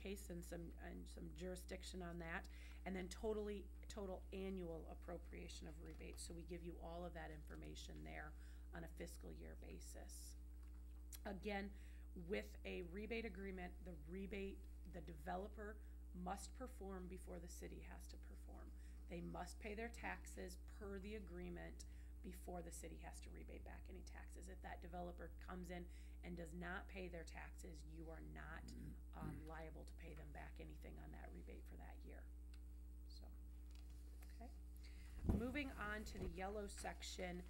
case and some jurisdiction on that, and then total annual appropriation of rebates. So we give you all of that information there on a fiscal year basis. Again, with a rebate agreement, the developer must perform before the city has to perform. They must pay their taxes per the agreement before the city has to rebate back any taxes. If that developer comes in and does not pay their taxes, you are not liable to pay them back anything on that rebate for that year. So, okay. Moving on to the yellow section,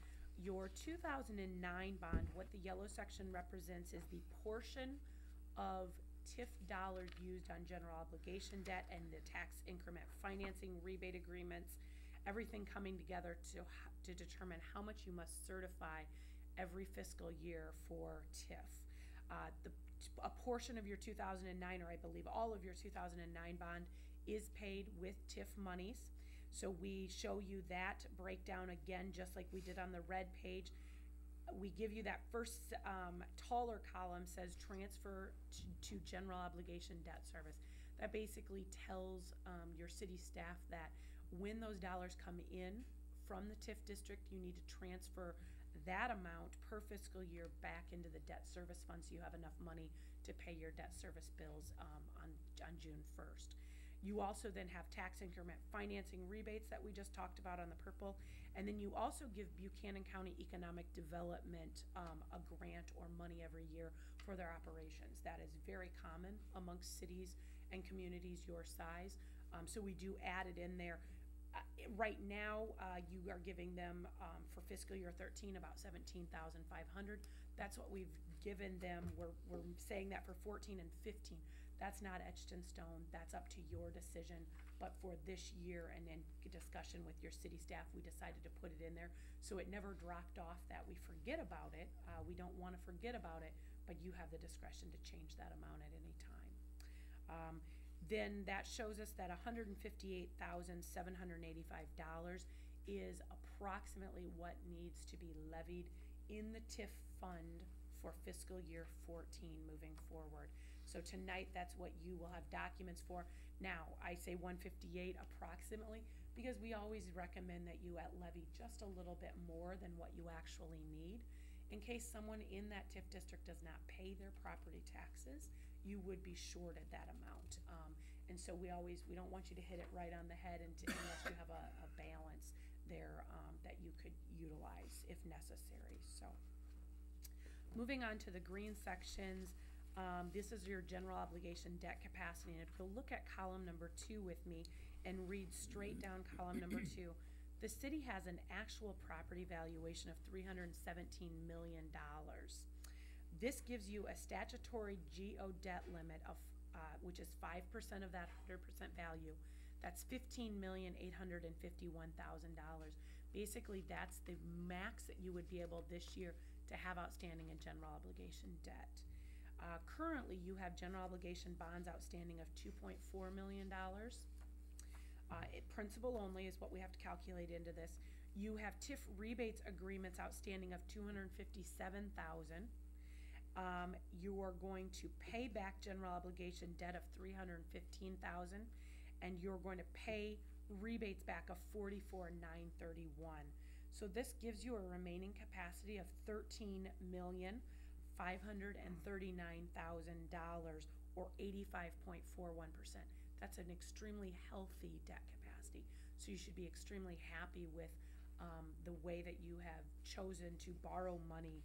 your 2009 bond, what the yellow section represents is the portion of TIF dollars used on general obligation debt and the tax increment financing rebate agreements, everything coming together to determine how much you must certify every fiscal year for TIF. A portion of your 2009, or I believe all of your 2009 bond, is paid with TIF monies. So we show you that breakdown again, just like we did on the red page. We give you that first taller column says transfer to general obligation debt service. That basically tells your city staff that when those dollars come in from the TIF district, you need to transfer that amount per fiscal year back into the debt service fund so you have enough money to pay your debt service bills on June 1st. You also then have tax increment financing rebates that we just talked about on the purple, and then you also give Buchanan County Economic Development a grant or money every year for their operations. That is very common amongst cities and communities your size, so we do add it in there. Right now, you are giving them for fiscal year 13 about $17,500. That's what we've given them. We're saying that for 14 and 15. That's not etched in stone. That's up to your decision. But for this year and in discussion with your city staff, we decided to put it in there so it never dropped off that we forget about it. We don't want to forget about it, but you have the discretion to change that amount at any time. Then that shows us that $158,785 is approximately what needs to be levied in the TIF fund for fiscal year 14 moving forward. So tonight, that's what you will have documents for. Now, I say 158 approximately because we always recommend that you levy just a little bit more than what you actually need. In case someone in that TIF district does not pay their property taxes, you would be shorted that amount. And so we don't want you to hit it right on the head unless you have a balance there that you could utilize if necessary. So moving on to the green sections, this is your general obligation debt capacity. And if you'll look at column number 2 with me and read straight down column number 2, the city has an actual property valuation of $317 million. This gives you a statutory GO debt limit of which is 5% of that 100% value. That's $15,851,000. Basically, that's the max that you would be able this year to have outstanding in general obligation debt. Currently, you have general obligation bonds outstanding of $2.4 million. Principal only is what we have to calculate into this. You have TIF rebates agreements outstanding of $257,000. You are going to pay back general obligation debt of $315,000, and you're going to pay rebates back of $44,931. So this gives you a remaining capacity of $13,539,000 or 85.41%. That's an extremely healthy debt capacity. So you should be extremely happy with the way that you have chosen to borrow money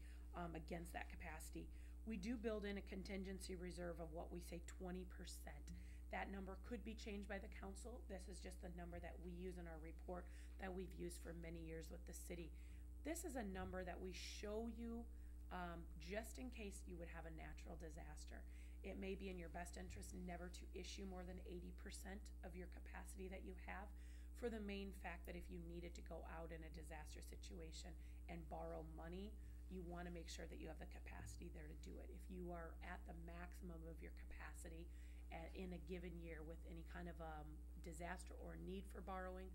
against that capacity. We do build in a contingency reserve of what we say 20%. That number could be changed by the council. This is just the number that we use in our report that we've used for many years with the city. This is a number that we show you just in case you would have a natural disaster. It may be in your best interest never to issue more than 80% of your capacity that you have, for the main fact that if you needed to go out in a disaster situation and borrow money, you want to make sure that you have the capacity there to do it. If you are at the maximum of your capacity in a given year with any kind of disaster or need for borrowing,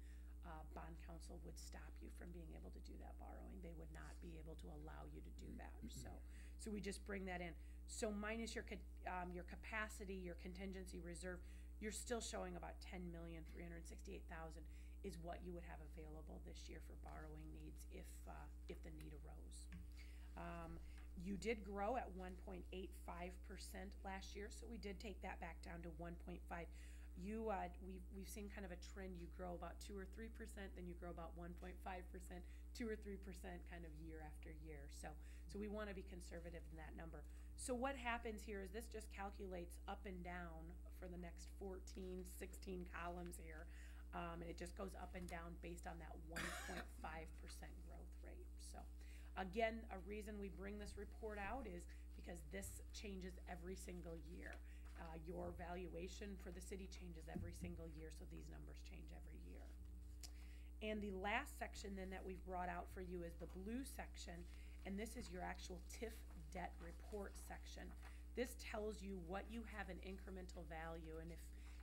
bond counsel would stop you from being able to do that borrowing. They would not be able to allow you to do that. So So we just bring that in. So minus your capacity, your contingency reserve, you're still showing about 10,368,000 is what you would have available this year for borrowing needs if the need arose. You did grow at 1.85% last year, so we did take that back down to 1.5. We've seen kind of a trend. You grow about 2 or 3%, then you grow about 1.5%, 2 or 3% kind of year after year. So we want to be conservative in that number. So what happens here is this just calculates up and down for the next 14, 16 columns here, and it just goes up and down based on that 1.5% growth rate. So again, a reason we bring this report out is because this changes every single year. Your valuation for the city changes every single year, so these numbers change every year. And the last section then that we've brought out for you is the blue section, and this is your actual TIF debt report section. This tells you what you have in incremental value, and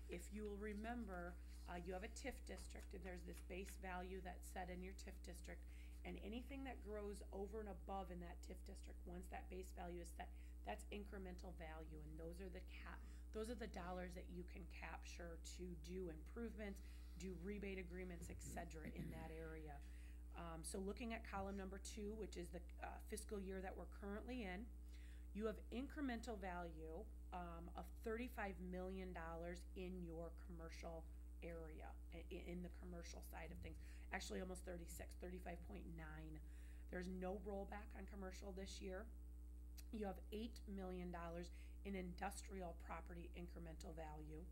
if you'll remember, you have a TIF district, and there's this base value that's set in your TIF district, and anything that grows over and above in that TIF district, once that base value is set, that's incremental value, and those are the dollars that you can capture to do improvements, do rebate agreements, etc. in that area. So looking at column number 2, which is the fiscal year that we're currently in, you have incremental value of $35 million in your commercial area, in the commercial side of things. Actually almost 36, 35.9. There's no rollback on commercial this year. You have $8 million in industrial property incremental value,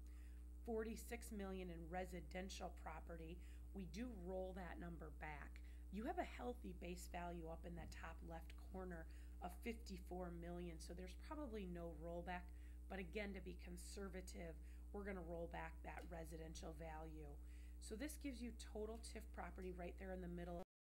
$46 million in residential property. We do roll that number back. You have a healthy base value up in that top left corner of $54 million, so there's probably no rollback, but again, to be conservative, we're going to roll back that residential value. So this gives you total TIF property right there in the middle